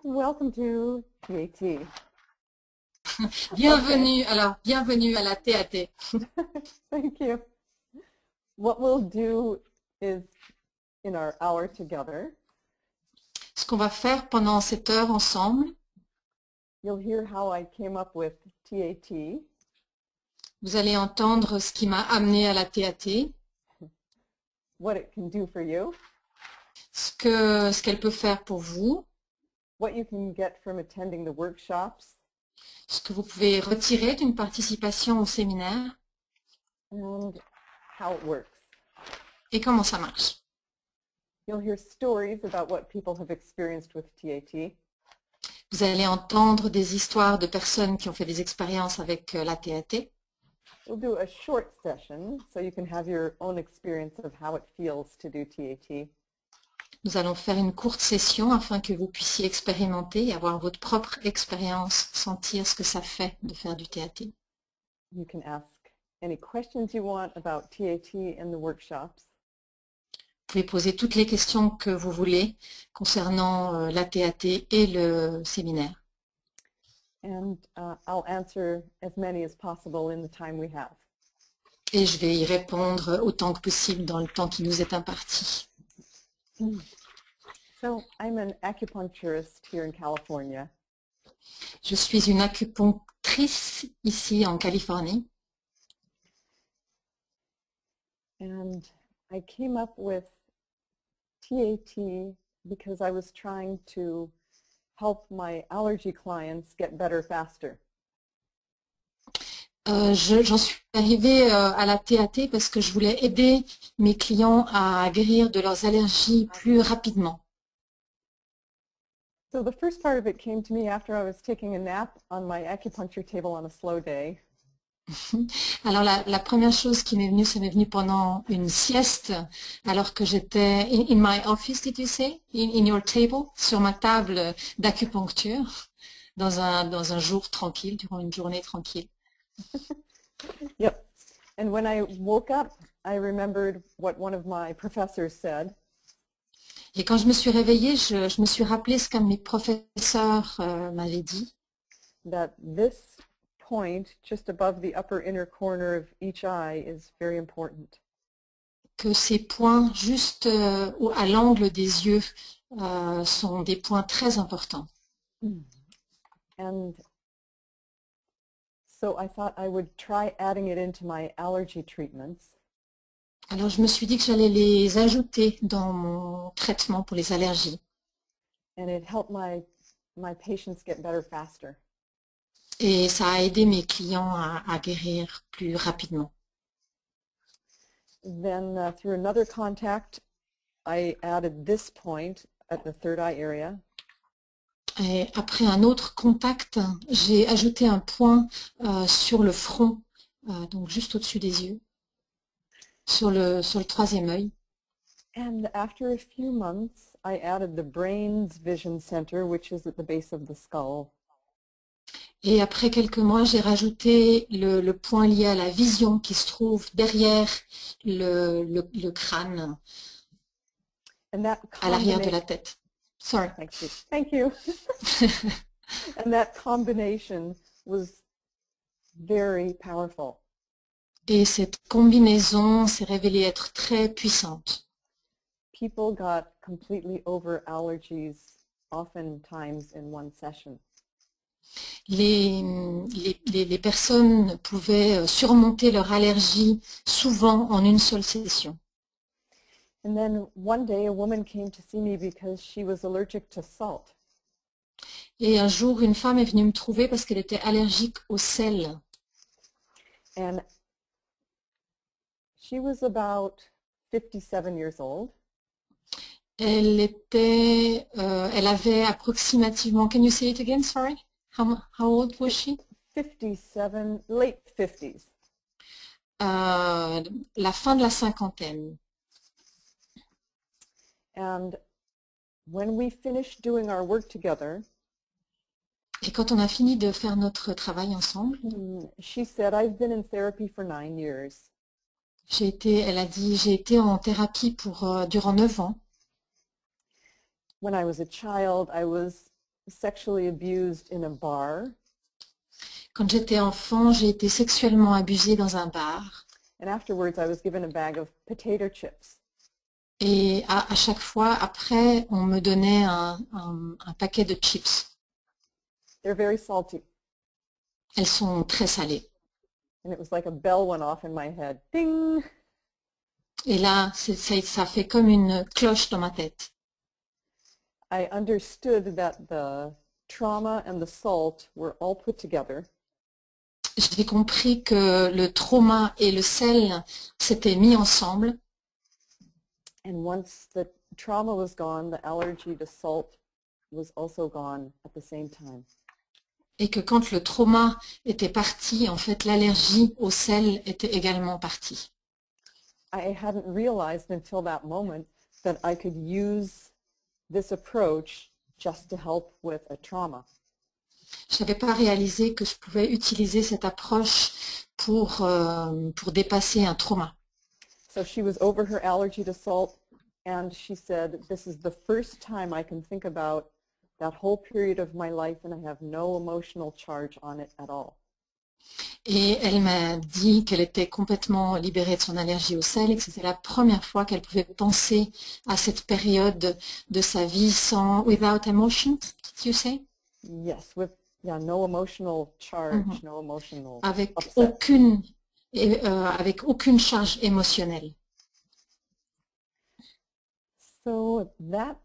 Welcome to TAT. Bienvenue, alors, bienvenue à la TAT. Thank you. What we'll do is, in our hour together, Ce qu'on va faire pendant cette heure ensemble, you'll hear how I came up with TAT, vous allez entendre ce qui m'a amené à la TAT, what it can do for you, ce qu'elle peut faire pour vous, what you can get from attending the workshops, ce que vous pouvez retirer d'une participation au séminaire and how it works. et comment ça marche. You'll hear stories about what people have experienced with TAT. Vous allez entendre des histoires de personnes qui ont fait des expériences avec la TAT. We'll do a short session so you can have your own experience of how it feels to do TAT. Nous allons faire une courte session afin que vous puissiez expérimenter et avoir votre propre expérience, sentir ce que ça fait de faire du TAT. You can ask any questions you want about TAT and the workshops. Vous pouvez poser toutes les questions que vous voulez concernant la TAT et le séminaire. And I'll answer as many as possible in the time we have. Et je vais y répondre autant que possible dans le temps qui nous est imparti. So I'm an acupuncturist here in California. Je suis une acupunctrice ici en Californie. And I came up with TAT because I was trying to help my allergy clients get better faster. J'en suis arrivée à la TAT parce que je voulais aider mes clients à guérir de leurs allergies plus rapidement. So the first part of it came to me after I was taking a nap on my acupuncture table on a slow day. Alors la première chose qui m'est venue, ça m'est venu pendant une sieste, alors que j'étais in my office, did you say? In your table, sur ma table d'acupuncture, dans un jour tranquille, durant une journée tranquille. Yep. And when I woke up, I remembered what one of my professors said. Et quand je me suis réveillée, je me suis rappelé ce qu'un de mes professeurs m'avait dit. That this point just above the upper inner corner of each eye is very important. Que ces points juste à l'angle des yeux sont des points très importants. And so I thought I would try adding it into my allergy treatments. Alors je me suis dit que j'allais les ajouter dans mon traitement pour les allergies. And it helped my patients get better faster. Et ça a aidé mes clients à guérir plus rapidement. Then through another contact, I added this point at the third eye area. Et après un autre contact, j'ai ajouté un point sur le front, donc juste au-dessus des yeux, sur le troisième œil. And after a few months, I added the brain's vision center, which is at the base of the skull. Et après quelques mois, j'ai rajouté le point lié à la vision qui se trouve derrière le crâne, à l'arrière de la tête. Sorry. Thank you. And that combination was very powerful. Et cette combinaison s'est révélée être très puissante. People got completely over allergies, oftentimes in one session. Les personnes pouvaient surmonter leur allergie souvent en une seule session. And then one day a woman came to see me because she was allergic to salt. Et un jour, une femme est venue me trouver parce qu'elle était allergique au sel. And she was about 57 years old. Elle avait approximativement, can you say it again, sorry? How old was she? 57, late 50s. La fin de la cinquantaine. And when we finished doing our work together, et quand on a fini de faire notre travail ensemble, she said, I've been in therapy for 9 years. elle a dit, j'ai été en thérapie durant 9 ans. when I was a child, I was sexually abused in a bar. Quand j'étais enfant, j'ai été sexuellement abusée dans un bar. And afterwards, I was given a bag of potato chips. Et à chaque fois, après, on me donnait un paquet de chips. They're very salty. Elles sont très salées. And it was like a bell went off in my head. Ding! Et là, ça fait comme une cloche dans ma tête. I understood that the trauma and the salt were all put together. J'ai compris que le trauma et le sel s'étaient mis ensemble. And once the trauma was gone, the allergy to salt was also gone at the same time. Et que quand le trauma était parti, en fait, l'allergie au sel était également partie. I hadn't realized until that moment that I could use this approach just to help with a trauma. Je n'avais pas réalisé que je pouvais utiliser cette approche pour dépasser un trauma. So she was over her allergy to salt, and she said, this is the first time I can think about that whole period of my life, and I have no emotional charge on it at all. Et elle m'a dit qu'elle était complètement libérée de son allergie au sel et que c'était la première fois qu'elle pouvait penser à cette période de sa vie without emotion, did you say? Yes, with no emotional charge, no emotional Avec upset. avec aucune charge émotionnelle. So that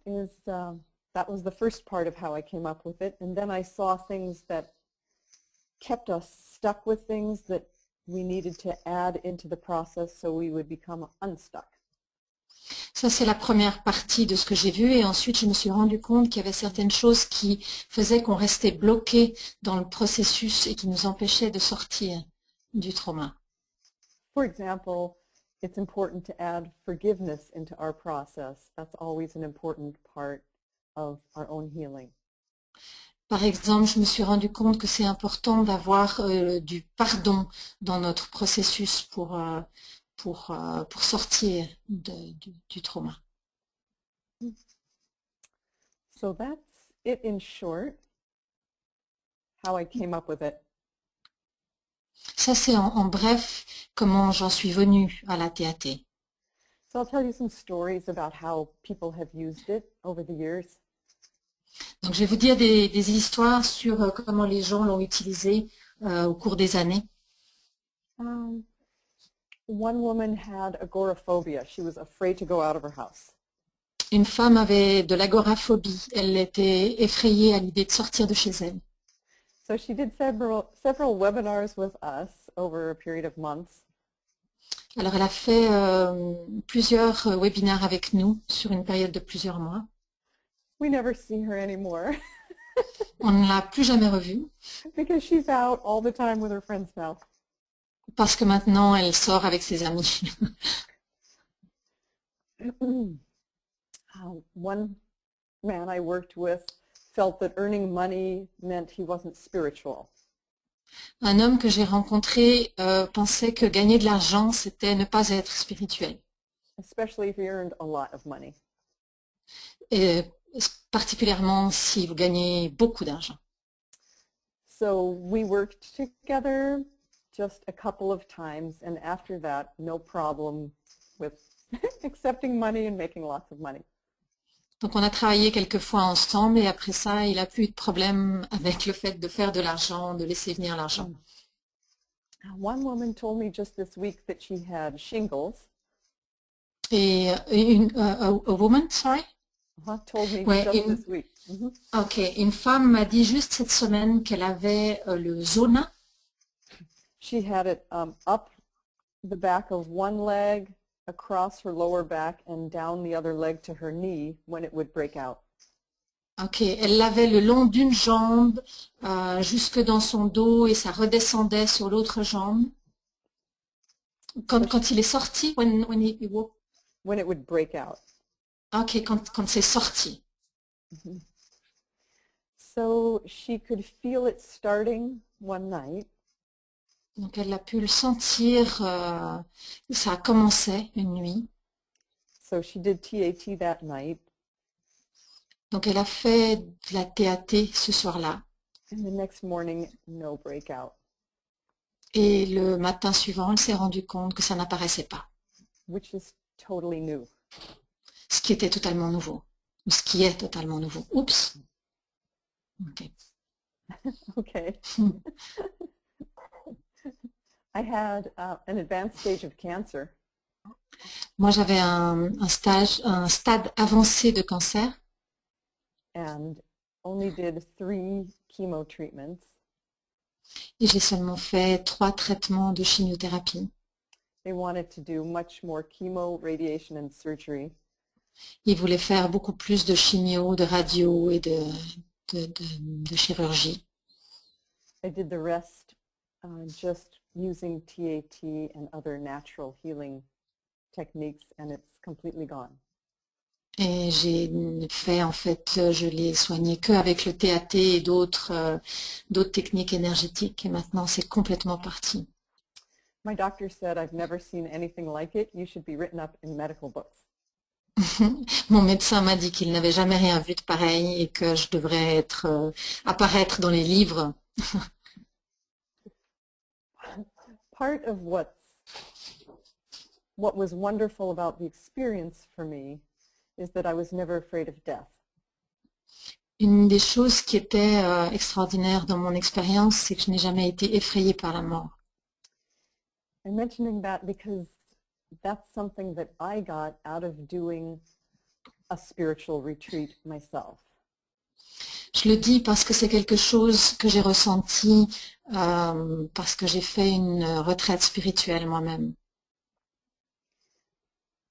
was the first part of how I came up with it, and then I saw things that kept us stuck with things that we needed to add into the process so we would become unstuck. Ça, c'est la première partie de ce que j'ai vu. Et ensuite, je me suis rendu compte qu'il y avait certaines choses qui faisaient qu'on restait bloqué dans le processus et qui nous empêchaient de sortir du trauma. For example, it's important to add forgiveness into our process. That's always an important part of our own healing. Par exemple, je me suis rendu compte que c'est important d'avoir du pardon dans notre processus pour sortir du trauma. So that's it in short, how I came up with it. Ça, c'est en bref comment j'en suis venue à la TAT. So I'll tell you some stories about how people have used it over the years. Donc, je vais vous dire des histoires sur comment les gens l'ont utilisé au cours des années. One woman had agoraphobia. She was afraid to go out of her house. Une femme avait de l'agoraphobie. Elle était effrayée à l'idée de sortir de chez elle. So she did several webinars with us over a period of months. Alors, elle a fait plusieurs webinaires avec nous sur une période de plusieurs mois. We never see her anymore. On ne l'a plus jamais revue Because she's out all the time with her friends now. parce que maintenant, elle sort avec ses amis. One man I worked with felt that earning money meant he wasn't spiritual. Un homme que j'ai rencontré pensait que gagner de l'argent, c'était ne pas être spirituel. Especially if he earned a lot of money. Et particulièrement si vous gagnez beaucoup d'argent. So we worked together just a couple of times, and after that, no problem with accepting money and making lots of money. Donc on a travaillé quelques fois ensemble et après ça, il n'a plus eu de problème avec le fait de faire de l'argent, de laisser venir l'argent. One woman told me just this week that she had shingles. Et a woman, sorry? Told me Ouais, just this week. Ok, une femme m'a dit juste cette semaine qu'elle avait le zona. She had it up the back of one leg, across her lower back, and down the other leg to her knee when it would break out. Ok, elle l'avait le long d'une jambe, jusque dans son dos, et ça redescendait sur l'autre jambe. Quand il est sorti, when it would break out. Ok, quand c'est sorti. So she could feel it starting one night. Donc elle a pu le sentir, ça a commencé une nuit. So she did TAT that night. Donc elle a fait de la TAT ce soir-là. And the next morning, no breakout, Et le matin suivant, elle s'est rendue compte que ça n'apparaissait pas. which is totally new. Ce qui était totalement nouveau. Ou ce qui est totalement nouveau. Oups. Ok. Okay. I had an advanced stage of cancer, Moi, j'avais un stade avancé de cancer and only did 3 chemo treatments. et j'ai seulement fait 3 traitements de chimiothérapie. They wanted to do much more chemo, radiation, and surgery. Ils voulaient faire beaucoup plus de chimio, de radio et de chirurgie. I did the rest just using TAT and other natural healing techniques, and it's completely gone. Et j'ai fait, en fait, je l'ai soigné qu'avec le TAT et d'autres techniques énergétiques. Et maintenant, c'est complètement parti. My doctor said, I've never seen anything like it. You should be written up in medical books. Mon médecin m'a dit qu'il n'avait jamais rien vu de pareil et que je devrais apparaître dans les livres. Part of what was wonderful about the experience for me is that I was never afraid of death. Une des choses qui était extraordinaire dans mon expérience, c'est que je n'ai jamais été effrayée par la mort. I'm mentioning that because that's something that I got out of doing a spiritual retreat myself. Je le dis parce que c'est quelque chose que j'ai ressenti parce que j'ai fait une retraite spirituelle moi-même.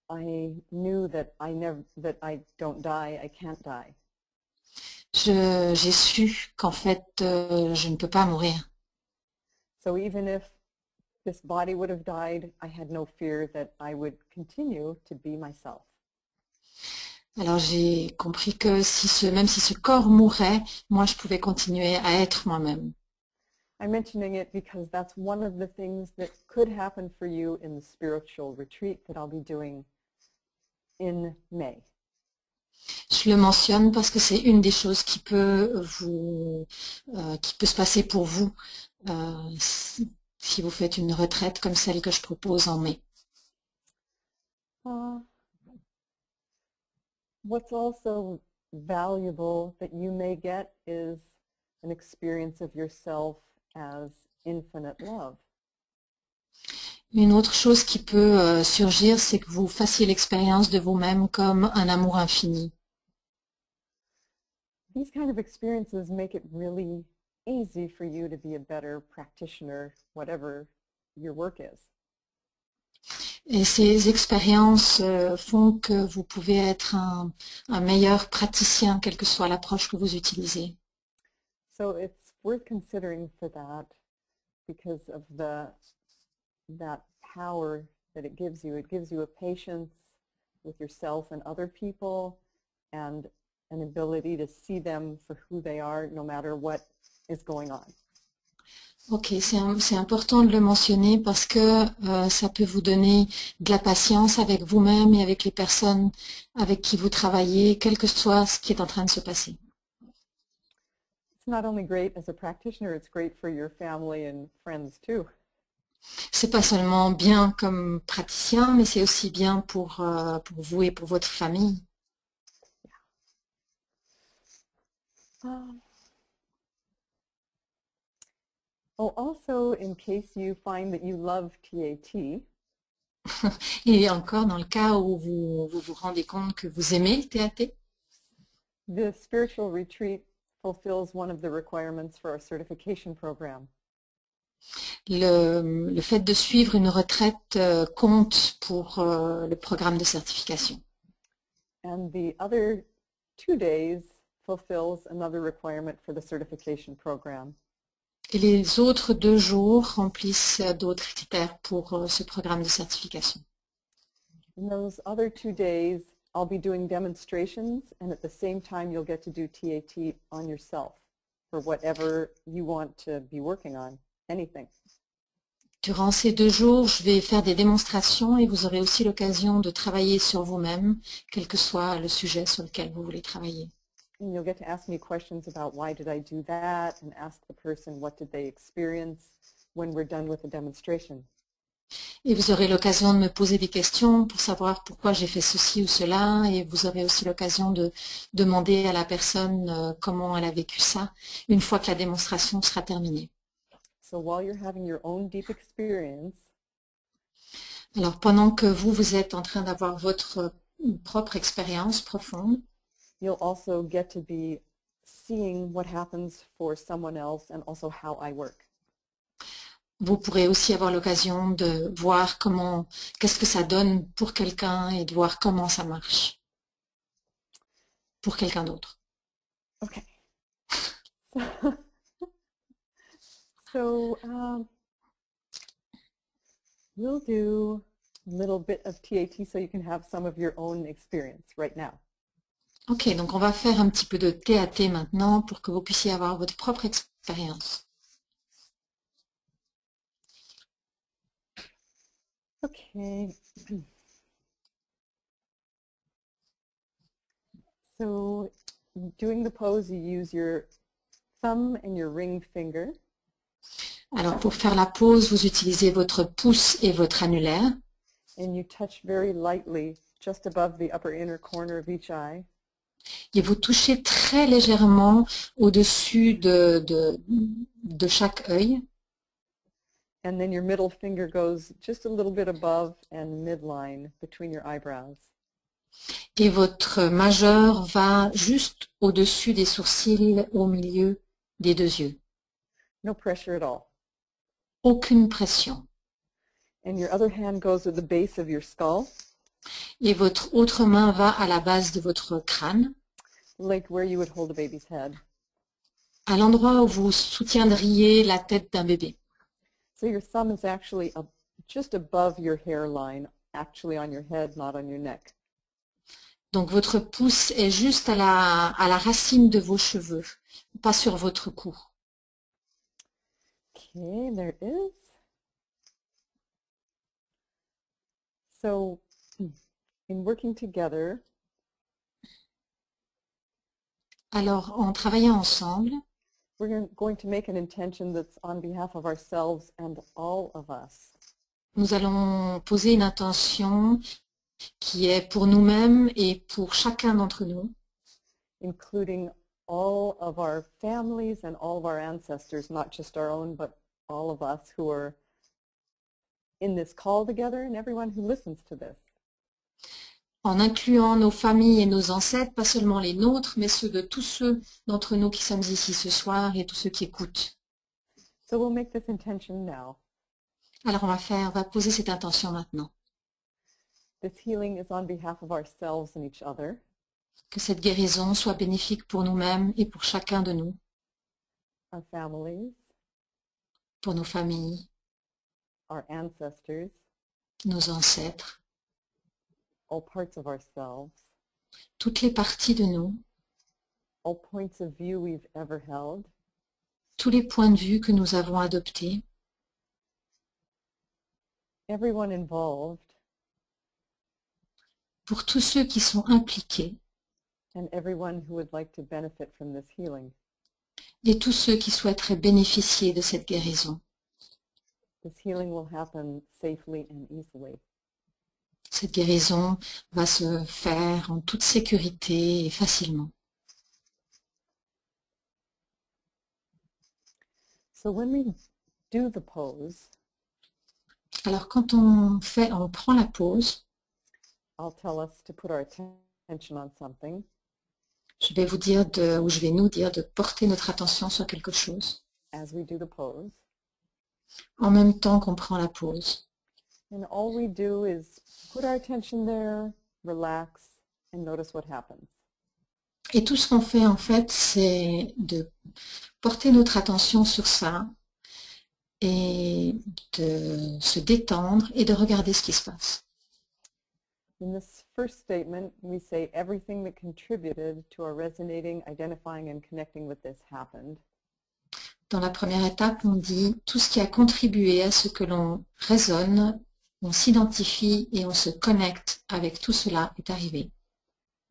I knew that I don't die, I can't die. J'ai su qu'en fait, je ne peux pas mourir. So even if this body would have died, I had no fear that I would continue to be myself. Alors j'ai compris que même si ce corps mourait, moi je pouvais continuer à être moi-même. I'm mentioning it because that's one of the things that could happen for you in the spiritual retreat that I'll be doing in May. Je le mentionne parce que c'est une des choses qui peut se passer pour vous si vous faites une retraite comme celle que je propose en mai. What's also valuable that you may get is an experience of yourself as infinite love. Une autre chose qui peut surgir, c'est que vous fassiez l'expérience de vous-même comme un amour infini. These kind of experiences make it really easy for you to be a better practitioner, whatever your work is. Et ces expériences font que vous pouvez être un meilleur praticien, quelle que soit l'approche que vous utilisez. So it's worth considering for that because of that power that it gives you. It gives you a patience with yourself and other people and an ability to see them for who they are no matter what is going on. Ok, c'est important de le mentionner parce que ça peut vous donner de la patience avec vous-même et avec les personnes avec qui vous travaillez, quel que soit ce qui est en train de se passer. It's not only great as a practitioner, it's great for your family and friends too. C'est pas seulement bien comme praticien, mais c'est aussi bien pour vous et pour votre famille. Also, in case you find that you love TAT, Et encore, dans le cas où vous rendez compte que vous aimez le TAT, the spiritual retreat fulfills one of the requirements for our certification program. le fait de suivre une retraite compte pour le programme de certification. And the other 2 days fulfills another requirement for the certification program. Et les autres 2 jours remplissent d'autres critères pour ce programme de certification. In those other 2 days, I'll be doing demonstrations, and at the same time, you'll get to do TAT on yourself for whatever you want to be working on, anything. Durant ces 2 jours, je vais faire des démonstrations et vous aurez aussi l'occasion de travailler sur vous-même, quel que soit le sujet sur lequel vous voulez travailler. And you'll get to ask me questions about why did I do that, and ask the person what did they experience when we're done with the demonstration. Et vous aurez l'occasion de me poser des questions pour savoir pourquoi j'ai fait ceci ou cela, et vous aurez aussi l'occasion de demander à la personne comment elle a vécu ça une fois que la démonstration sera terminée. So while you're having your own deep experience, alors pendant que vous êtes en train d'avoir votre propre expérience profonde, you'll also get to be seeing what happens for someone else and also how I work. vous pourrez aussi avoir l'occasion de voir qu'est-ce que ça donne pour quelqu'un et de voir comment ça marche pour quelqu'un d'autre. Okay. So we'll do a little bit of TAT so you can have some of your own experience right now. Ok, donc on va faire un petit peu de TAT maintenant pour que vous puissiez avoir votre propre expérience. Okay. So doing the pose, you use your thumb and your ring finger. Alors pour faire la pose, vous utilisez votre pouce et votre annulaire. And you touch very lightly just above the upper inner corner of each eye. Et vous touchez très légèrement au-dessus de chaque œil. And then your middle finger goes just a little bit above and midline between your eyebrows. Et votre majeur va juste au-dessus des sourcils, au milieu des deux yeux. No pressure at all. Aucune pression. And your other hand goes at the base of your skull. Et votre autre main va à la base de votre crâne. Like where you would hold a baby's head. À l'endroit où vous soutiendriez la tête d'un bébé. So your thumb is actually just above your hairline, actually on your head, not on your neck. Donc votre pouce est juste à la racine de vos cheveux, pas sur votre cou. Okay, there it is. So in working together, alors en travaillant ensemble, we're going to make an intention that's on behalf of ourselves and all of us. nous allons poser une intention qui est pour nous-mêmes et pour chacun d'entre nous, including all of our families and all of our ancestors, not just our own, but all of us who are in this call together and everyone who listens to this. en incluant nos familles et nos ancêtres, pas seulement les nôtres, mais ceux de tous ceux d'entre nous qui sommes ici ce soir et tous ceux qui écoutent. So we'll make this intention now. Alors on va poser cette intention maintenant. This healing is on behalf of ourselves and each other. Que cette guérison soit bénéfique pour nous-mêmes et pour chacun de nous, Our families, pour nos familles, our ancestors, nos ancêtres, all parts of ourselves, toutes les parties de nous, all points of view we've ever held, tous les points de vue que nous avons adoptés, everyone involved, pour tous ceux qui sont impliqués and everyone who would like to benefit from this healing. et tous ceux qui souhaiteraient bénéficier de cette guérison. This healing will happen safely and easily. Cette guérison va se faire en toute sécurité et facilement. So when we do the pose, Alors quand on prend la pause, I'll tell us to put our attention on something. je vais nous dire de porter notre attention sur quelque chose As we do the pose. en même temps qu'on prend la pause. And all we do is put our attention there, relax, and notice what happens. Et tout ce qu'on fait en fait, c'est de porter notre attention sur ça et de se détendre et de regarder ce qui se passe. In this first statement, we say everything that contributed to our resonating, identifying, and connecting with this happened. Dans la première étape, on dit tout ce qui a contribué à ce que l'on résonne, on s'identifie et on se connecte avec tout cela est arrivé.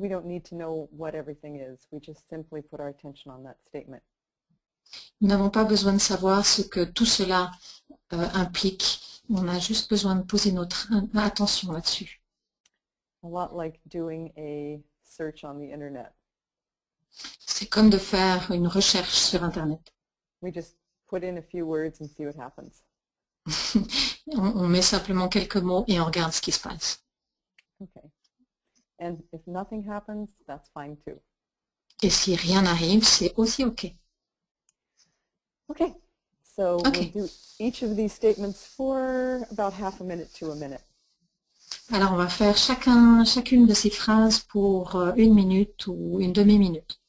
we don't need to know what everything is. We just simply put our attention on that statement. Nous n'avons pas besoin de savoir ce que tout cela implique. On a juste besoin de poser notre attention là-dessus. A lot like doing a search on the internet. C'est comme de faire une recherche sur Internet. We just put in a few words and see what happens. On met simplement quelques mots et on regarde ce qui se passe. Okay. And if nothing happens, that's fine too. Et si rien n'arrive, c'est aussi OK. Okay. So Okay. we'll do each of these statements for about half a minute to a minute. Alors, on va faire chacune de ces phrases pour 1 minute ou une demi-minute.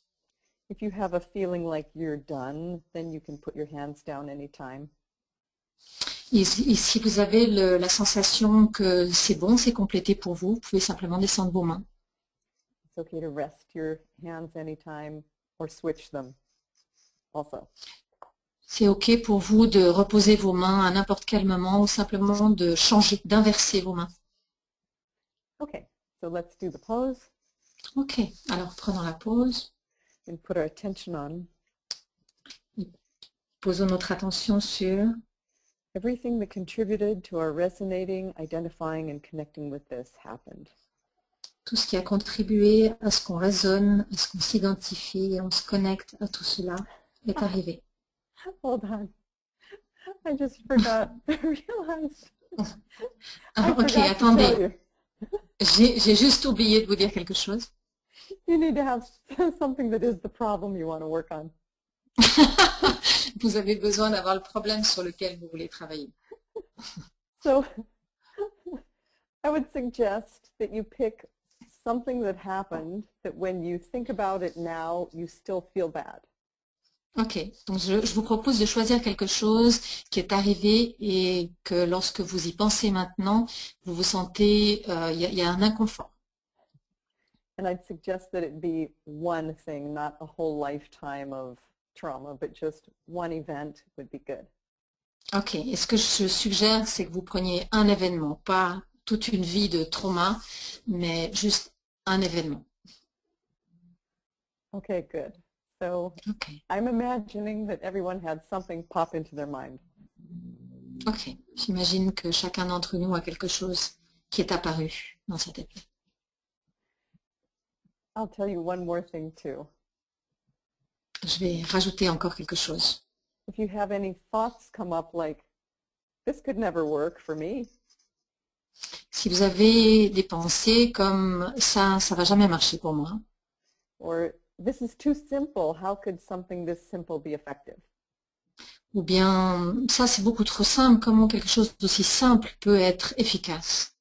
If you have a feeling like you're done, then you can put your hands down anytime. Et si vous avez la sensation que c'est bon, c'est complété pour vous, vous pouvez simplement descendre vos mains. It's okay to rest your hands anytime or switch them also. C'est OK pour vous de reposer vos mains à n'importe quel moment ou simplement de changer, d'inverser vos mains. Okay, so let's do the pose OK, alors prenons la pause. and put our attention on Posons notre attention sur everything that contributed to our resonating, identifying, and connecting with this happened. tout ce qui a contribué à ce qu'on résonne, à ce qu'on s'identifie et on se connecte à tout cela est arrivé. Hold on. I just forgot. I realized. OK, attendez. J'ai juste oublié de vous dire quelque chose. You need to have something that is the problem you want to work on. Vous avez besoin d'avoir le problème sur lequel vous voulez travailler. So I would suggest that you pick something that happened that when you think about it now, you still feel bad. OK, donc je vous propose de choisir quelque chose qui est arrivé et que lorsque vous y pensez maintenant, vous vous sentez, il y a un inconfort. And I'd suggest that it be one thing, not a whole lifetime of trauma, but just one event would be good. OK, et ce que je suggère, c'est que vous preniez un événement, pas toute une vie de trauma, mais juste un événement. Okay, good. So OK, I'm imagining that everyone had something pop into their mind. OK. J'imagine que chacun d'entre nous a quelque chose qui est apparu dans sa tête. I'll tell you one more thing too. Je vais rajouter encore quelque chose. If you have any thoughts come up like, this could never work for me, Si vous avez des pensées comme ça va jamais marcher pour moi, or this is too simple, how could something this simple be effective? ou bien ça c'est beaucoup trop simple, comment quelque chose d'aussi simple peut être efficace,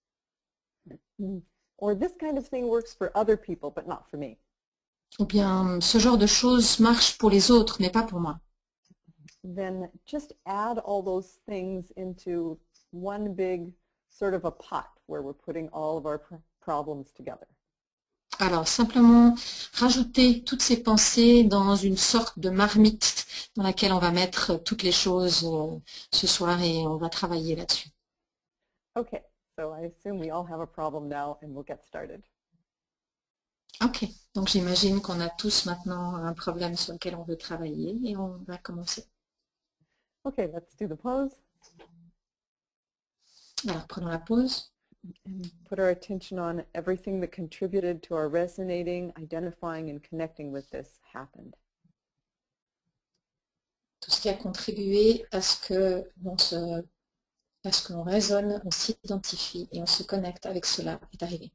Or this kind of thing works for other people, but not for me. ou bien ce genre de choses marche pour les autres mais pas pour moi. Then just add all those things into one big sort of a pot where we're putting all of our problems together. Alors simplement rajouter toutes ces pensées dans une sorte de marmite dans laquelle on va mettre toutes les choses ce soir et on va travailler là-dessus. Okay, so I assume we all have a problem now and we'll get started. Ok, donc j'imagine qu'on a tous maintenant un problème sur lequel on veut travailler et on va commencer. Okay, let's do the pose Alors prenons la pause. and put our attention on everything that contributed to our resonating, identifying, and connecting with this happened. Tout ce qui a contribué à ce que l'on résonne, on s'identifie et on se connecte avec cela est arrivé.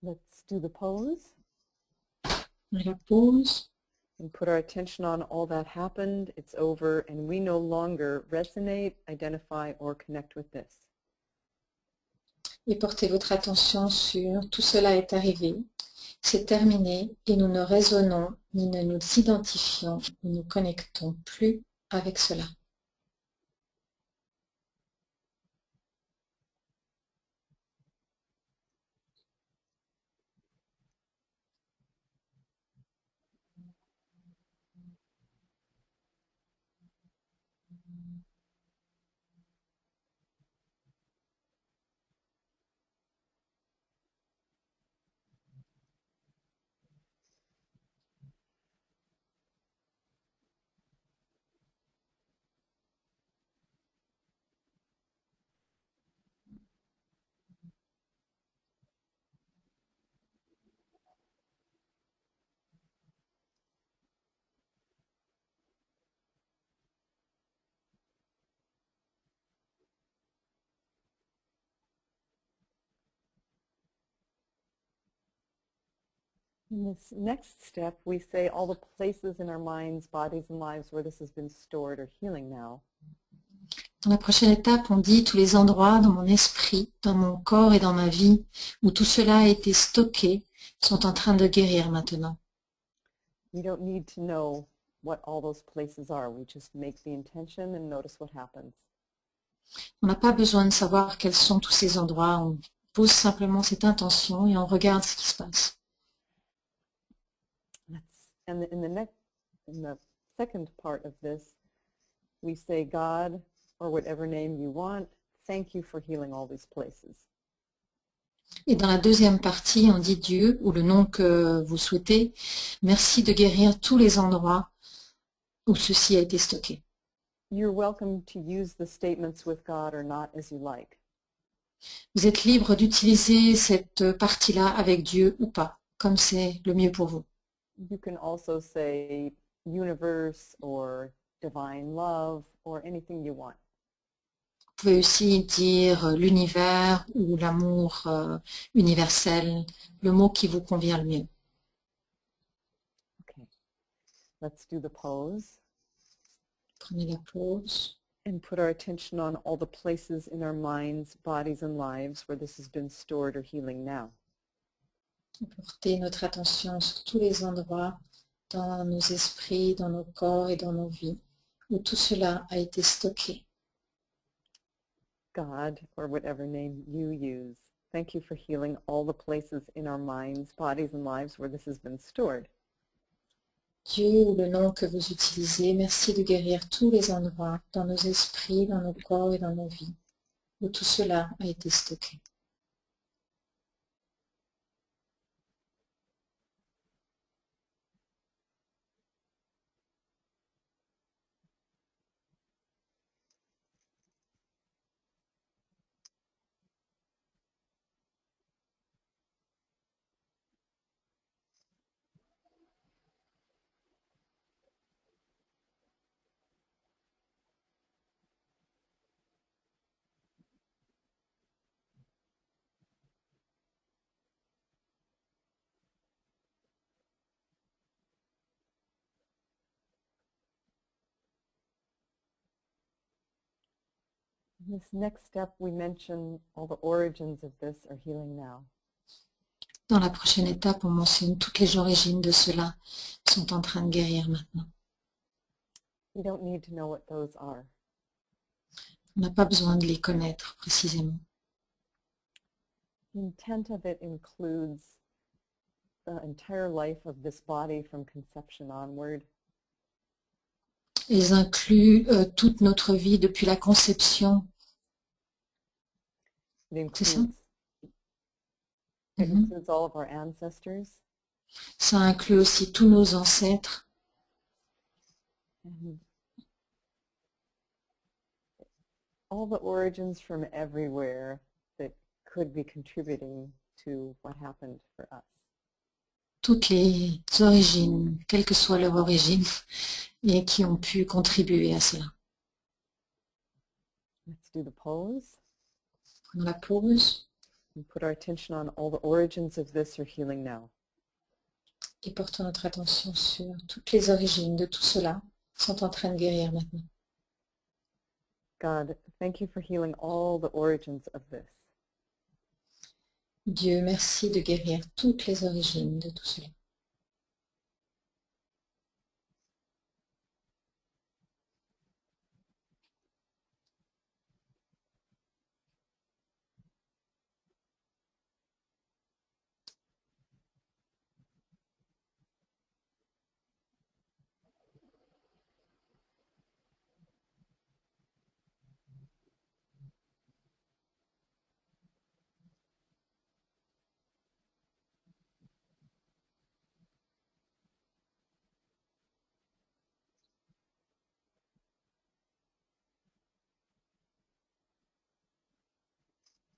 Let's do the pose la pause. And put our attention on all that happened, it's over, and we no longer resonate, identify, or connect with this. Et portez votre attention sur tout cela est arrivé, c'est terminé et nous ne résonnons ni ne nous identifions ni nous connectons plus avec cela. In this next step, we say all the places in our minds, bodies, and lives where this has been stored or healing now. Dans la prochaine étape, on dit tous les endroits dans mon esprit, dans mon corps et dans ma vie où tout cela a été stocké sont en train de guérir maintenant. We don't need to know what all those places are. We just make the intention and notice what happens. On n'a pas besoin de savoir quels sont tous ces endroits. On pose simplement cette intention et on regarde ce qui se passe. And in the second part of this, we say, God, or whatever name you want, thank you for healing all these places. Et dans la deuxième partie, on dit Dieu, ou le nom que vous souhaitez, merci de guérir tous les endroits où ceci a été stocké. You're welcome to use the statements with God or not as you like. Vous êtes libre d'utiliser cette partie-là avec Dieu ou pas, comme c'est le mieux pour vous. You can also say universe or divine love or anything you want. Vous pouvez aussi dire l'univers ou l'amour universel, le mot qui vous convient le mieux. Okay, let's do the pose. Prenez la pause. And put our attention on all the places in our minds, bodies, and lives where this has been stored or healing now. Portez notre attention sur tous les endroits dans nos esprits, dans nos corps et dans nos vies où tout cela a été stocké. God, or whatever name you use, thank you for healing all the places in our minds, bodies, and lives where this has been stored. Dieu ou le nom que vous utilisez, merci de guérir tous les endroits dans nos esprits, dans nos corps et dans nos vies où tout cela a été stocké. In this next step, we mention all the origins of this are healing now. Dans la prochaine étape, on mentionne toutes les origines de cela sont en train de guérir maintenant. We don't need to know what those are. On n'a pas besoin de les connaître précisément. The intent of it includes the entire life of this body from conception onward. Ils incluent toute notre vie depuis la conception. C'est ça? It includes all of our ancestors. Ça inclut aussi tous nos ancêtres. And all the origins from everywhere that could be contributing to what happened for us. Toutes les origines, quelle que soit leur origine, et qui ont pu contribuer à cela. Let's do the pose. Prenons la pause. And put our attention on all the origins of this are healing now. Et portons notre attention sur toutes les origines de tout cela qui sont en train de guérir maintenant. God, thank you for healing all the origins of this. Dieu, merci de guérir toutes les origines de tout cela.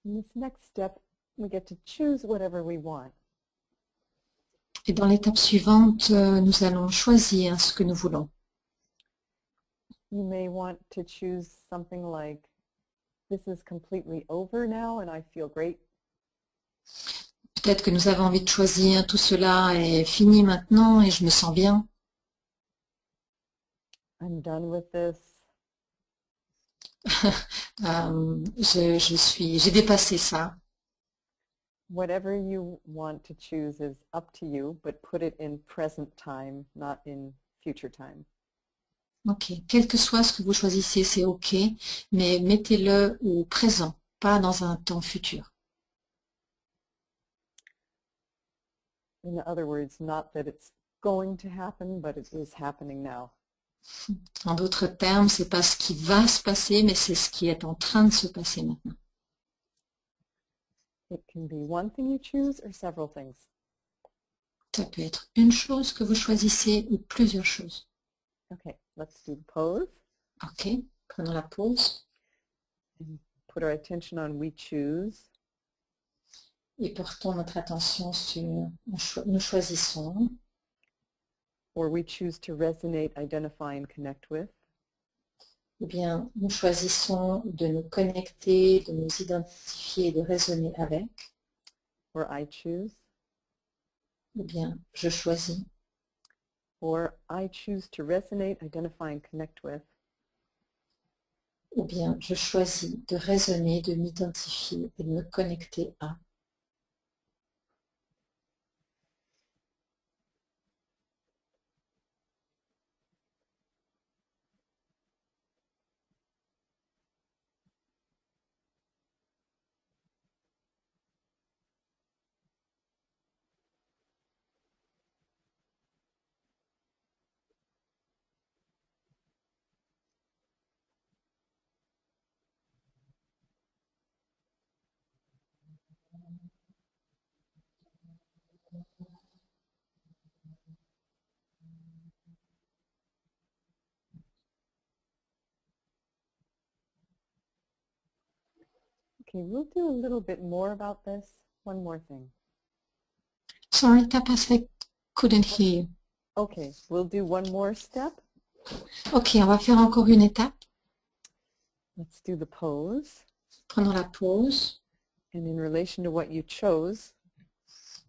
In this next step, we get to choose whatever we want. Et dans l'étape suivante, nous allons choisir ce que nous voulons. You may want to choose something like, this is completely over now and I feel great. Peut-être que nous avons envie de choisir tout cela est fini maintenant et je me sens bien. I'm done with this. J'ai dépassé ça. Whatever you want to choose is up to you, but put it in present time, not in future time. Ok, quel que soit ce que vous choisissez, c'est ok, mais mettez-le au présent, pas dans un temps futur. In other words, not that it's going to happen, but it is happening now. En d'autres termes, c'est pas ce qui va se passer, mais c'est ce qui est en train de se passer maintenant. It can be one thing you choose or several things. Ça peut être une chose que vous choisissez ou plusieurs choses. Okay, let's do the pose. Ok, prenons la pause And put our attention on we choose. et portons notre attention sur nous choisissons. Or we choose to resonate, identify, and connect with. Eh bien, nous choisissons de nous connecter, de nous identifier et de raisonner avec. Or I choose. Eh bien, je choisis. Or I choose to resonate, identify, and connect with. Ou bien, je choisis de raisonner, de m'identifier et de me connecter à. Okay, we'll do a little bit more about this. One more thing. Sorry, Tapas, I couldn't hear you. Okay, we'll do one more step. Ok, on va faire encore une étape. Let's do the pose. Prenons la pause. And in relation to what you chose,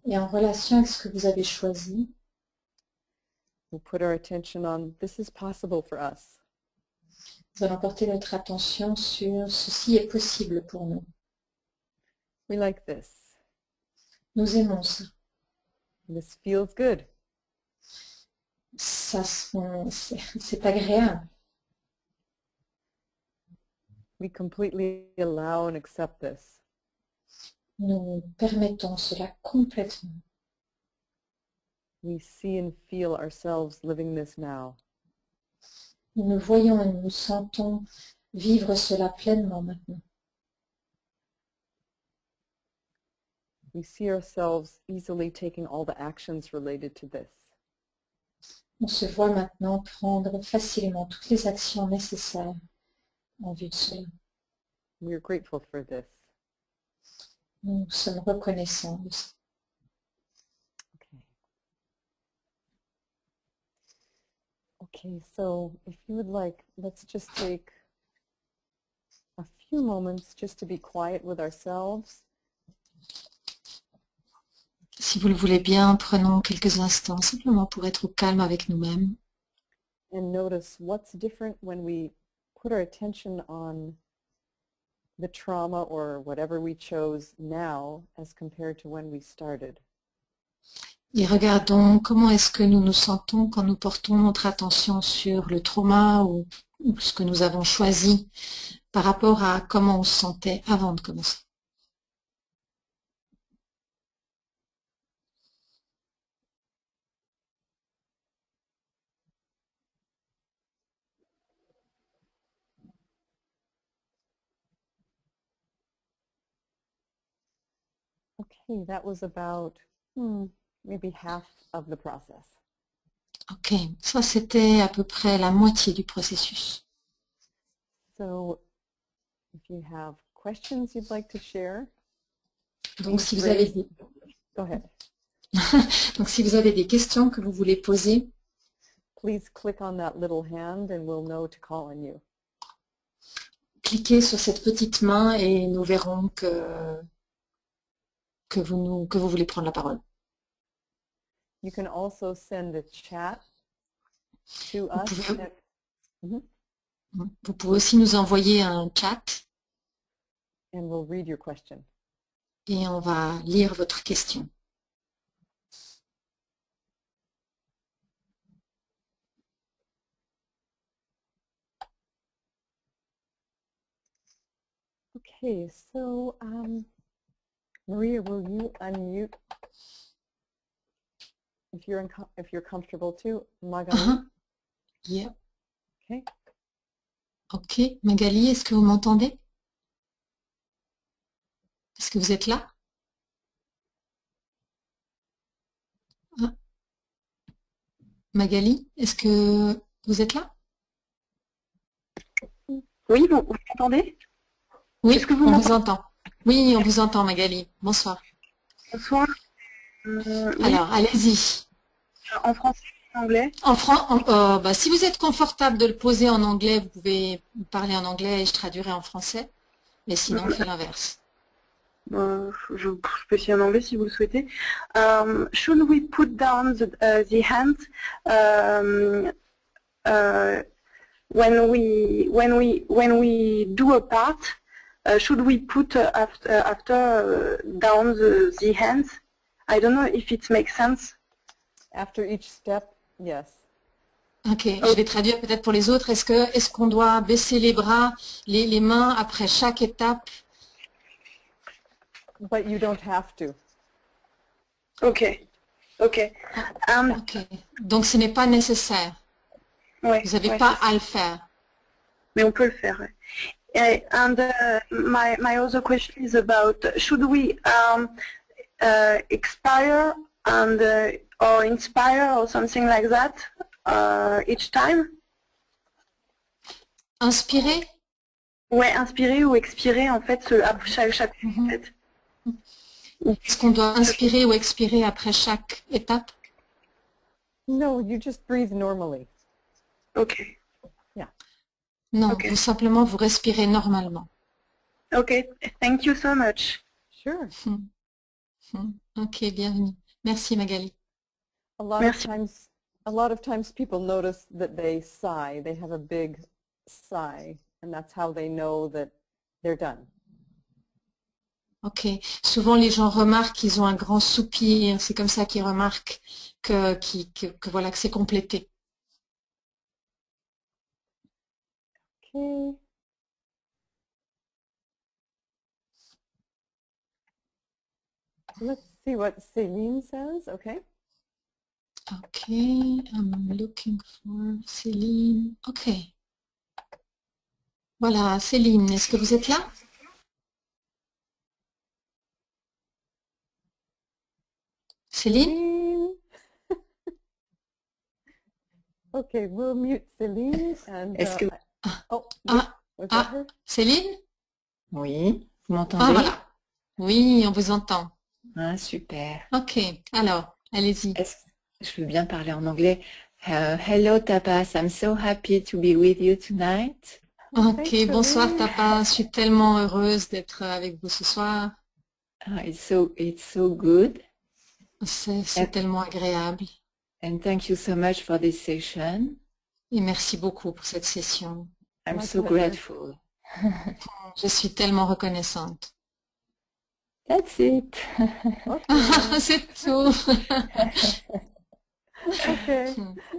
Et en relation avec ce que vous avez choisi, we'll put our attention on this is possible for us. nous allons porter notre attention sur ceci est possible pour nous. We like this. Nous aimons ça. This feels good. Ça, c'est agréable. We completely allow and accept this. Nous permettons cela complètement. We see and feel ourselves living this now. Nous nous voyons et nous sentons vivre cela pleinement maintenant. We see ourselves easily taking all the actions related to this. On se voit maintenant prendre facilement toutes les actions nécessaires en vue de cela. We are grateful for this. Nous sommes reconnaissants de ça. Okay. Okay, so if you would like, let's just take a few moments just to be quiet with ourselves. Si vous le voulez bien, prenons quelques instants simplement pour être au calme avec nous-mêmes. And notice what's different when we put our attention on the trauma or whatever we chose now as compared to when we started. Et regardons comment est-ce que nous nous sentons quand nous portons notre attention sur le trauma ou ce que nous avons choisi par rapport à comment on se sentait avant de commencer. Okay, that was about maybe half of the process. Ok, ça c'était à peu près la moitié du processus. So if you have questions you'd like to share, Donc si vous avez des... Go ahead. Donc si vous avez des questions que vous voulez poser, Please click on that little hand and we'll know to call on you. cliquez sur cette petite main et nous verrons que vous voulez prendre la parole. You can also send a chat to us. Vous pouvez aussi nous envoyer un chat And we'll read your question. et on va lire votre question. Okay, so Maria, will you unmute if you're comfortable too? Magali? Yeah. Okay. Ok, Magali, est-ce que vous m'entendez? Est-ce que vous êtes là? Ah. Magali, est-ce que vous êtes là? Oui, vous m'entendez? Oui, Est-ce que vous on m'entendez? vous entend. Oui, on vous entend, Magali. Bonsoir. Bonsoir. Alors, allez-y. En français ou en anglais? Si vous êtes confortable de le poser en anglais, vous pouvez parler en anglais et je traduirai en français. Mais sinon, on fait l'inverse. Je peux essayer en anglais si vous le souhaitez. Should we put down the hand when we do a part? Should we put after down the hands? I don't know if it makes sense. After each step, yes. Ok, je vais traduire peut-être pour les autres. Est-ce qu'on doit baisser les bras, les mains après chaque étape? But you don't have to. Ok. Ok. Donc ce n'est pas nécessaire. Ouais, vous n'avez pas à le faire. Mais on peut le faire. Ouais. And my other question is about should we expire and or inspire or something like that each time? Inspirer? Ouais, inspirer ou expirer en fait après chaque en fait. Est-ce qu'on doit inspirer ou expirer après chaque étape? No, you just breathe normally. Ok. Yeah. Non, Okay. vous simplement vous respirez normalement. Ok, thank you so much. Sure. Ok, bienvenue. Merci Magali. A lot of times people notice that they sigh. They have a big sigh, and that's how they know that they're done. Ok. Souvent les gens remarquent qu'ils ont un grand soupir. C'est comme ça qu'ils remarquent que voilà que c'est complété. Okay. Let's see what Céline says. Okay. Okay, I'm looking for Céline. Ok. Voilà, Céline, est-ce que vous êtes là? Céline? Okay, we'll mute Céline and. Est-ce que... Céline? Oui, vous m'entendez? Ah, voilà. Oui, on vous entend. Ah, super. Ok, alors, allez-y. Je veux bien parler en anglais. Hello Tapas, I'm so happy to be with you tonight. Ok, bonsoir Tapas, je suis tellement heureuse d'être avec vous ce soir. It's so good. C'est tellement agréable. And thank you so much for this session. Et merci beaucoup pour cette session. I'm My so pleasure. grateful. Je suis tellement reconnaissante. That's it. Okay. C'est tout. Okay.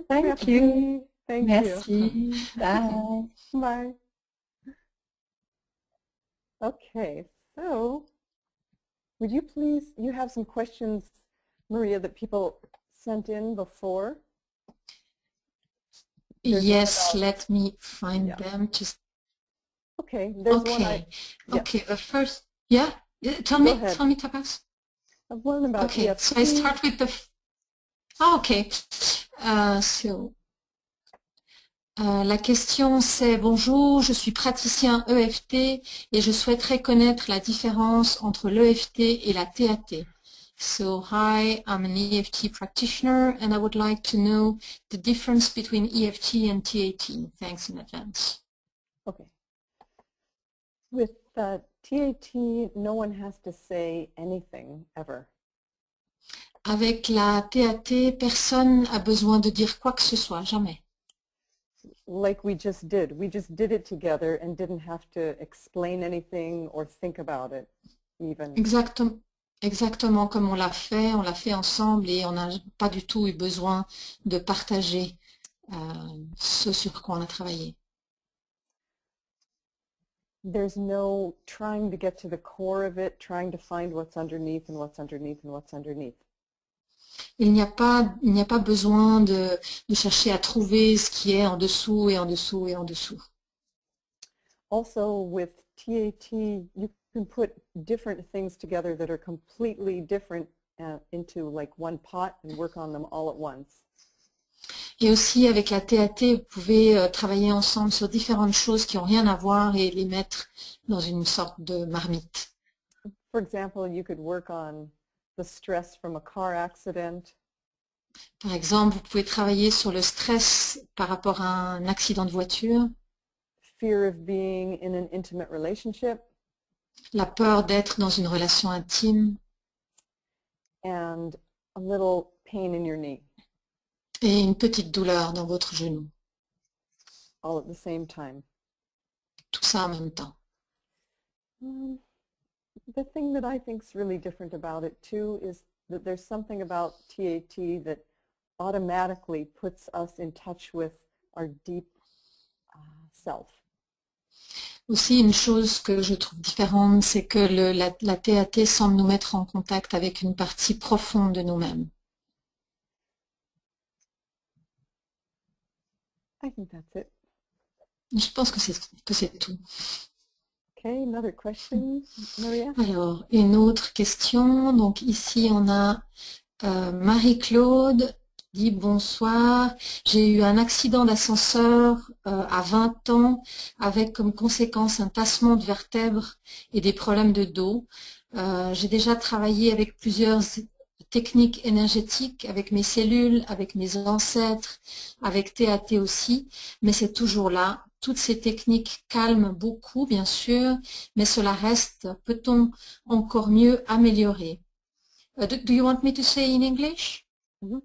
Thank you. Thank Merci. Bye. you. Bye. Okay, so would you please, you have some questions, Maria, that people sent in before? There's one Yes, about- let me find Yeah. them. Just Okay, there's one okay. yeah. Okay, the first, yeah. Tell Go me, ahead. tell me, Tapas. One about Okay, EFT. so I start with the. Okay. La question c'est: bonjour, je suis praticien EFT et je souhaiterais connaître la différence entre l'EFT et la TAT. So, hi, I'm an EFT practitioner and I would like to know the difference between EFT and TAT. Thanks in advance. Okay. With TAT, no one has to say anything ever. Avec la TAT, personne n'a besoin de dire quoi que ce soit, jamais. Like we just did. We just did it together and didn't have to explain anything or think about it even. Exactement comme on l'a fait ensemble et on n'a pas du tout eu besoin de partager ce sur quoi on a travaillé. There's no trying to get to the core of it, trying to find what's underneath and what's underneath and what's underneath. Il n'y a pas besoin de chercher à trouver ce qui est en dessous et en dessous et en dessous. Also with TAT, you can put different things together that are completely different into like one pot and work on them all at once. Et aussi avec la TAT, vous pouvez travailler ensemble sur différentes choses qui n'ont rien à voir et les mettre dans une sorte de marmite. For example, you could work on the stress from a car accident. Par exemple, vous pouvez travailler sur le stress par rapport à un accident de voiture, Fear of being in an intimate relationship, la peur d'être dans une relation intime and a little pain in your knee, et une petite douleur dans votre genou. all at the same time. Tout ça en même temps. The thing that I think is really different about it too is that there's something about TAT that automatically puts us in touch with our deep self. Aussi, une chose que je trouve différente, c'est que la TAT semble nous mettre en contact avec une partie profonde de nous-mêmes. I think that's it. Je pense que c'est tout. Okay, another question, Maria? Alors, une autre question. Donc ici, on a Marie-Claude dit: bonsoir, j'ai eu un accident d'ascenseur à 20 ans avec comme conséquence un tassement de vertèbres et des problèmes de dos. J'ai déjà travaillé avec plusieurs techniques énergétiques, avec mes cellules, avec mes ancêtres, avec TAT aussi, mais c'est toujours là. Toutes ces techniques calment beaucoup, bien sûr, mais cela reste. Peut-on encore mieux améliorer? Do you want me to say in English? Mm-hmm.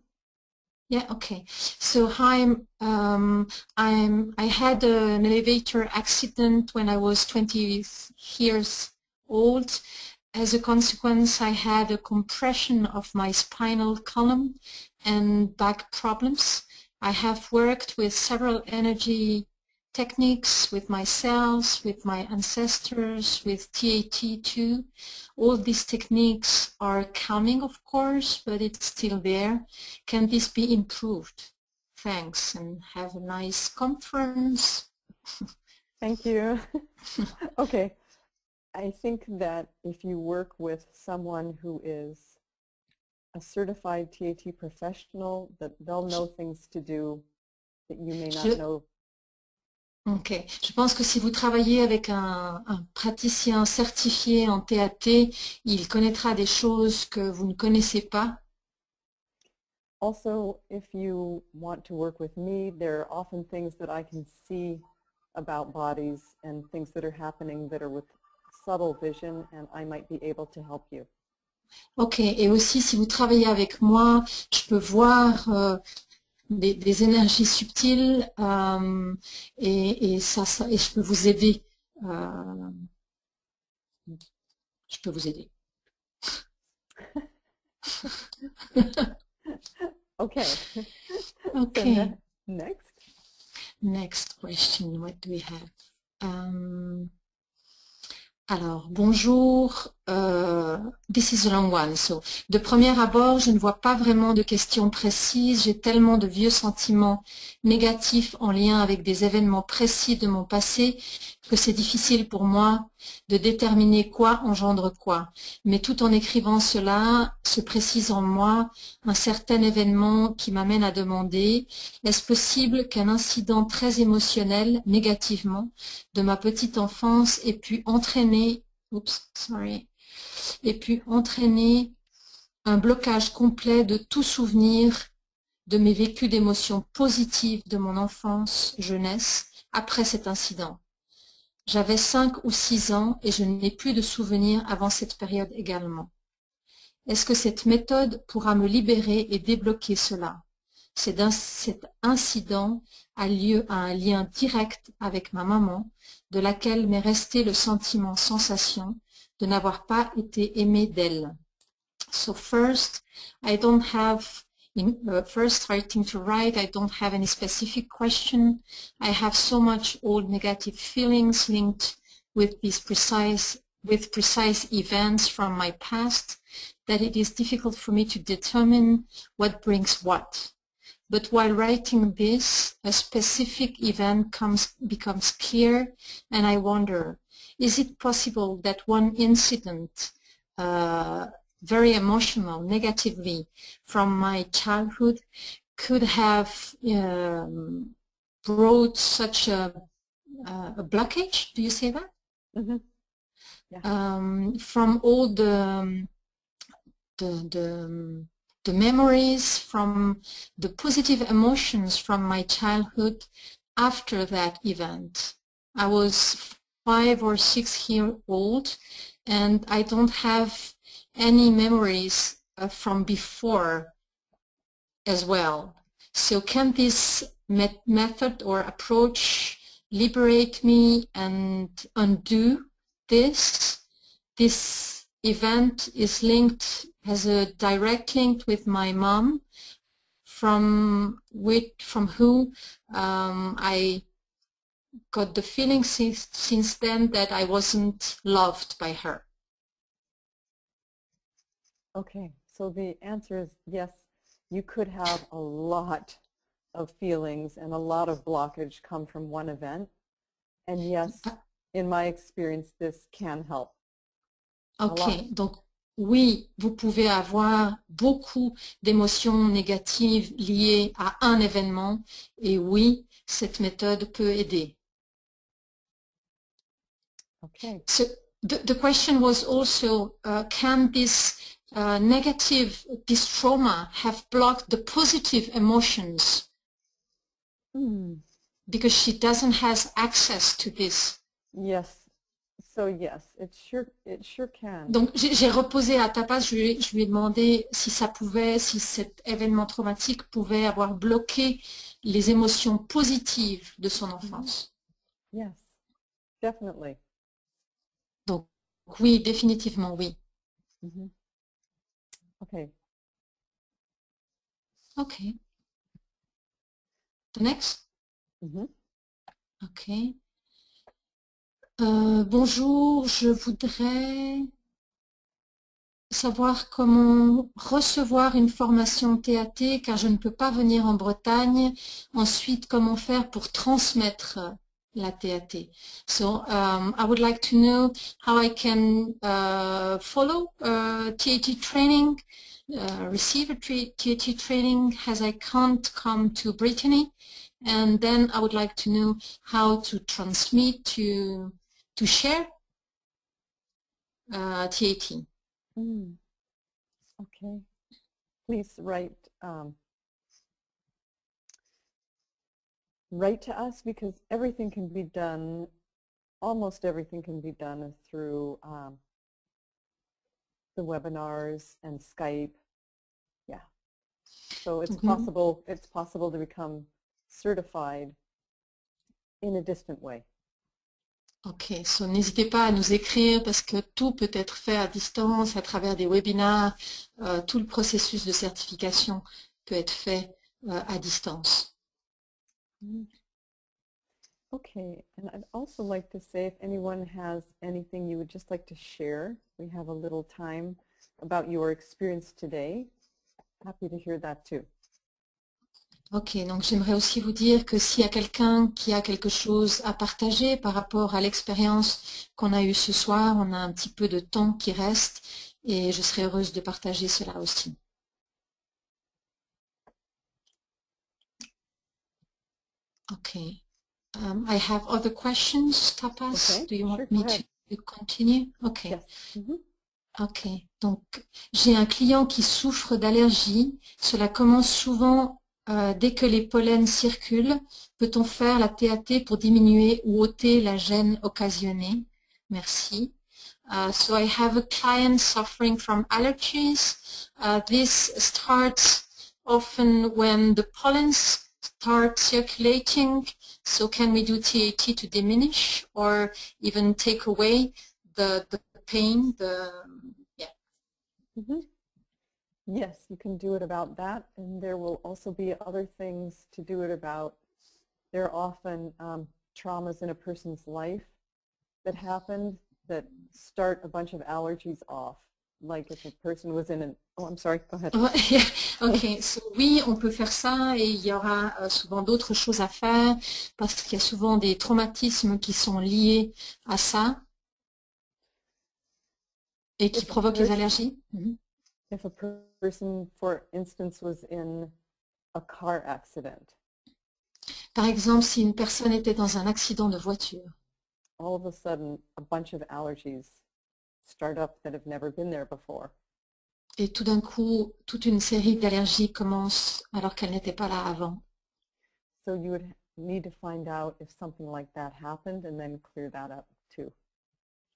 Yeah, okay. So hi, I had an elevator accident when I was 20 years old. As a consequence, I had a compression of my spinal column and back problems. I have worked with several energy techniques with my cells, with my ancestors, with TAT too. All these techniques are calming, of course, but it's still there. Can this be improved? Thanks, and have a nice conference. Thank you. Okay. I think that if you work with someone who is a certified TAT professional, that they'll know things to do that you may not know. Ok. Je pense que si vous travaillez avec un praticien certifié en TAT, il connaîtra des choses que vous ne connaissez pas. Also, if you want to work with me, there are often things that I can see about bodies and things that are happening that are with subtle vision, and I might be able to help you. Ok, et aussi si vous travaillez avec moi, je peux voir des énergies subtiles et et je peux vous aider. Je peux vous aider. Okay. Okay. So next. Next question. What do we have? Alors, bonjour. This is a long one. So, de premier abord, je ne vois pas vraiment de questions précises. J'ai tellement de vieux sentiments négatifs en lien avec des événements précis de mon passé que c'est difficile pour moi de déterminer quoi engendre quoi. Mais tout en écrivant cela, se précise en moi un certain événement qui m'amène à demander: est-ce possible qu'un incident très émotionnel, négativement, de ma petite enfance ait pu entraîner un blocage complet de tout souvenir de mes vécus d'émotions positives de mon enfance, jeunesse, après cet incident. J'avais 5 ou 6 ans et je n'ai plus de souvenirs avant cette période également. Est-ce que cette méthode pourra me libérer et débloquer cela? Cet incident a un lien direct avec ma maman, de laquelle m'est resté le sentiment-sensation de n'avoir pas été aimée d'elle. So first, I don't have, first starting to write, I don't have any specific question. I have so much old negative feelings linked with these precise events from my past that it is difficult for me to determine what brings what. But while writing this, a specific event becomes clear, and I wonder, is it possible that one incident, very emotional, negatively, from my childhood, could have brought such a blockage? Do you say that? Mm-hmm. Yeah. From all the memories, from the positive emotions from my childhood after that event. I was 5 or 6 years old and I don't have any memories from before as well. So can this method or approach liberate me and undo this? This event is linked, has a direct link with my mom, from who I got the feeling since then that I wasn't loved by her. Okay, so the answer is yes, you could have a lot of feelings and a lot of blockage come from one event. And yes, in my experience, this can help. Ok, donc oui, vous pouvez avoir beaucoup d'émotions négatives liées à un événement et oui, cette méthode peut aider. Okay. So the question was also, can this this trauma have blocked the positive emotions? Because she doesn't have access to this. Yes. So yes, it sure can. Donc j'ai reposé à Tapas, je lui ai demandé si si cet événement traumatique pouvait avoir bloqué les émotions positives de son enfance. Yes, definitely. Donc oui, définitivement oui. Okay. Okay. The next. Ok. Bonjour, je voudrais savoir comment recevoir une formation TAT car je ne peux pas venir en Bretagne. Ensuite, comment faire pour transmettre la TAT. So I would like to know how I can follow TAT training, receive a TAT training as I can't come to Brittany. And then I would like to know how to transmit, to share TAT. Okay. Please write to us because everything can be done, almost everything can be done through the webinars and Skype. Yeah. So it's Mhm. possible to become certified in a distant way. Ok, so n'hésitez pas à nous écrire parce que tout peut être fait à distance à travers des webinaires. Tout le processus de certification peut être fait à distance. Okay, and I'd also like to say if anyone has anything you would just like to share, we have a little time about your experience today. Happy to hear that too. Ok, donc j'aimerais aussi vous dire que s'il y a quelqu'un qui a quelque chose à partager par rapport à l'expérience qu'on a eue ce soir, on a un petit peu de temps qui reste et je serais heureuse de partager cela aussi. Ok. I have other questions, Tapas. Okay, Do you sure, want go me ahead. to continue? Ok. Yes. Ok. Donc, j'ai un client qui souffre d'allergie. Cela commence souvent dès que les pollens circulent. Peut-on faire la TAT pour diminuer ou ôter la gêne occasionnée? Merci. So I have a client suffering from allergies. This starts often when the pollens start circulating. So can we do TAT to diminish or even take away the pain? Yes, you can do it about that, and there will also be other things to do it about. There are often traumas in a person's life that happened that start a bunch of allergies off, like if a person was in an... Oh, I'm sorry, go ahead. Ok, so, oui, on peut faire ça et il y aura souvent d'autres choses à faire parce qu'il y a souvent des traumatismes qui sont liés à ça et qui provoquent les allergies. If a person, for instance, was in a car accident, Par exemple, si une personne était dans un accident de voiture, all of a sudden a bunch of allergies start up that have never been there before. et tout d'un coup, toute une série d'allergies commence alors qu'elles n'étaient pas là avant. So you would need to find out if something like that happened and then clear that up too.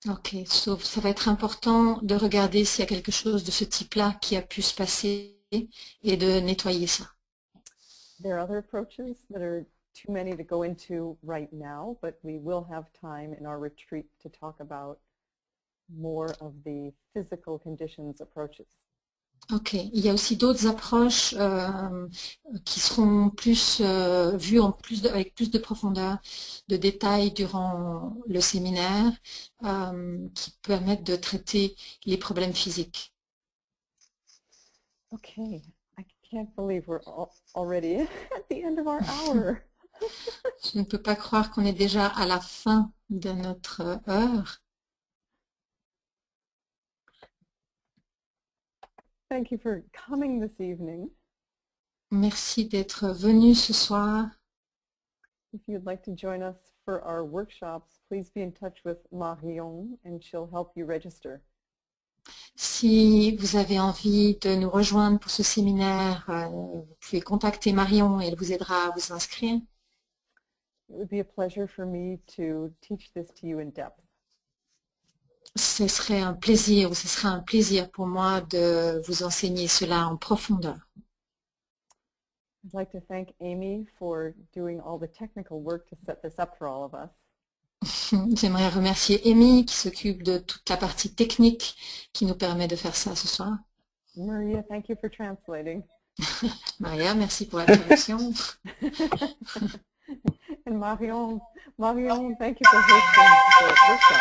Ok, sauf ça va être important de regarder s'il y a quelque chose de ce type-là qui a pu se passer et de nettoyer ça. There are other approaches that are too many to go into right now, but we will have time in our retreat to talk about more of the physical conditions approaches. Ok, il y a aussi d'autres approches qui seront plus vues avec plus de profondeur, de détails durant le séminaire, qui permettent de traiter les problèmes physiques. Okay, I can't believe we're already at the end of our hour. Je ne peux pas croire qu'on est déjà à la fin de notre heure. Thank you for coming this evening. Merci d'être venu ce soir. If you'd like to join us for our workshops, please be in touch with Marion and she'll help you register. Si vous avez envie de nous rejoindre pour ce séminaire, vous pouvez contacter Marion et elle vous aidera à vous inscrire. It would be a pleasure for me to teach this to you in depth. Ce serait un plaisir, ou ce sera un plaisir pour moi de vous enseigner cela en profondeur. I'd like to thank Amy for doing all the technical work to set this up for all of us. J'aimerais remercier Amy qui s'occupe de toute la partie technique qui nous permet de faire ça ce soir. Maria, thank you for translating. Maria, merci pour la traduction. And Marion, thank you for hosting the workshop.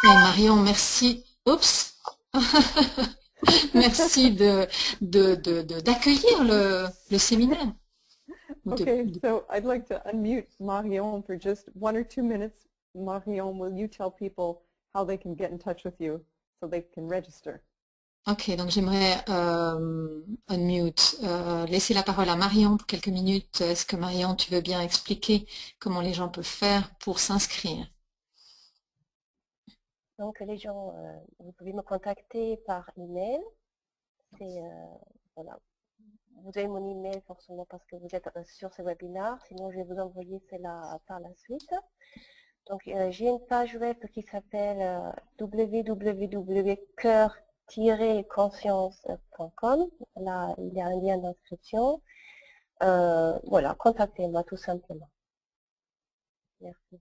Et Marion, merci. Oups. Merci d'accueillir le séminaire. Okay, so I'd like to unmute Marion for just 1 or 2 minutes. Marion, will you tell people how they can get in touch with you so they can register? Ok, donc j'aimerais unmute, laisser la parole à Marion pour quelques minutes. Est-ce que Marion, tu veux bien expliquer comment les gens peuvent faire pour s'inscrire? Donc les gens, vous pouvez me contacter par email. Voilà. Vous avez mon email forcément parce que vous êtes sur ce webinaire. Sinon, je vais vous envoyer cela par la suite. Donc j'ai une page web qui s'appelle www.coeur conscience.com. Là, il y a un lien d'inscription. Voilà, contactez-moi tout simplement. Merci.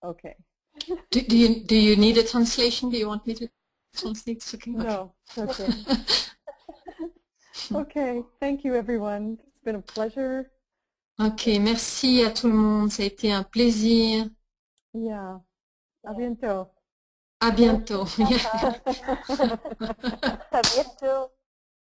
Okay. Do you need a translation? Do you want me to translate? It's okay. No, okay. Okay, thank you everyone. It's been a pleasure. Ok, merci à tout le monde. Ça a été un plaisir. Yeah. À bientôt. À bientôt. À bientôt.